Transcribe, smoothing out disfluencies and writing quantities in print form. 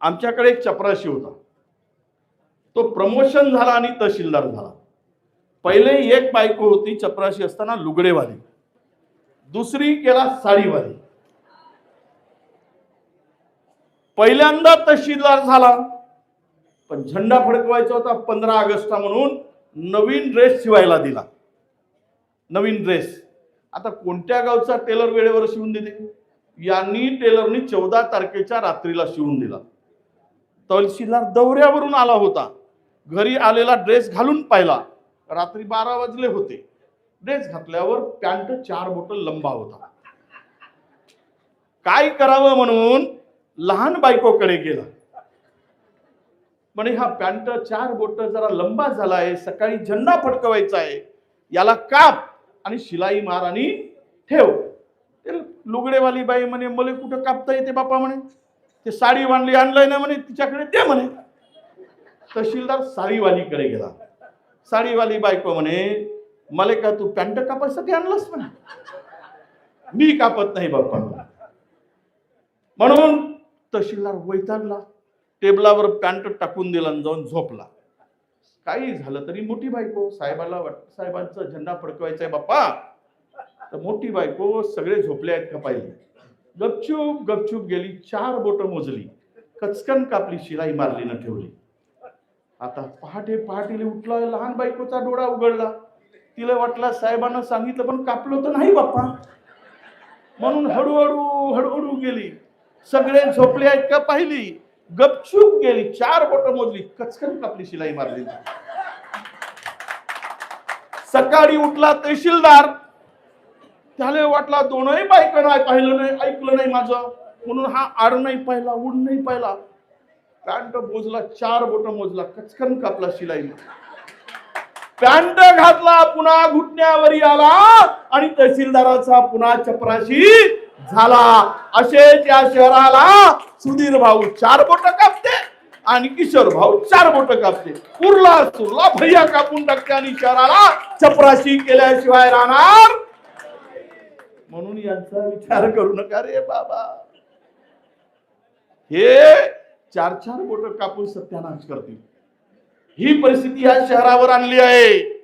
आमच्याकडे एक चपराशी होता. तो प्रमोशन झाला आणि तहसीलदार झाला. पहिले एक बायको होती चपराशी असताना लुगडेवाली, दुसरी केला साडीवाली. पहिल्यांदा तहसीलदार झाला, पण झेंडा फडकवायचा होता 15 ऑगस्ट म्हणून नवीन ड्रेस शिवायला दिला. नवीन ड्रेस आता कोणत्या गावचा टेलर वेळेवर शिवून देते? यांनी टेलरनी 14 तारखेच्या रात्रीला शिवून दिला. तहसीलदार दौऱ्यावरून आला होता. घरी आलेला ड्रेस घालून पाहिला. रात्री 12 वाजले होते. ड्रेस घातल्यावर पॅन्ट 4 बोट लंबा होता. काय करावं म्हणून लहान बायकोकडे गेला. म्हणे हा पॅन्ट 4 बोट जरा लंबा झाला आहे, सकाळी झेंडा फडकवायचा आहे, याला काप आणि शिलाई मार आणि ठेव. लुगडेवाली बाई म्हणे मला कुठं कापता येते बापा म्हणे, ते साडी बांधली आणलंय ना म्हणे, तिच्याकडे दे म्हणे. तहसीलदार साडीवालीकडे गेला. साडीवाली बायको म्हणे मला का तू पॅन्ट कापायसाठी आणलंस म्हणे, मी कापत नाही बाप्पा. म्हणून तहसीलदार वैतागला, टेबलावर पॅन्ट टाकून दिला आणि जाऊन झोपला. काही झालं तरी मोठी बायको, साहेबाला वाटतं साहेबांचा झेंडा फडकवायचा आहे बाप्पा. तर मोठी बायको सगळे झोपले आहेत का पाहिजे, गपचूप गपचूप गेली, 4 बोट मोजली, कचकन कापली, शिलाई मारली न ठेवली. आता पहाटे पहाटेले उठला, लहान बायकोचा डोळा उघडला. तिला वाटला साहेबांना सांगितलं पण कापलो तर नाही बाप्पा, म्हणून हळूहळू हळूहळू गेली. सगळे झोपले आहेत का पाहिली, गपचूप गेली, 4 बोट मोजली, कचकन कापली, शिलाई मारली. सकाळी उठला तहसीलदार, त्याला वाटला दोनही बायका नाही पाहिलं नाही, ऐकलं नाही माझं, म्हणून हा आड नाही पाहिला, उड नाही पाहिला. पॅन्ट मोजला, 4 बोट मोजला, कचकन कापला, शिलाई. पॅन्ट घातला, पुन्हा घुटण्यावरी आला आणि तहसीलदाराचा पुन्हा चपराशी झाला. असेच या शहराला सुधीर भाऊ 4 बोट कापते आणि किशोर भाऊ 4 बोट कापते. उरला सुरला भैया कापून टाकते आणि शहराला चपराशी केल्याशिवाय राहणार. म्हणून यांचा विचार करू नका रे बाबा. हे 4 बोट कापून सत्यानाश करतील. ही परिस्थिती या शहरावर आणली आहे.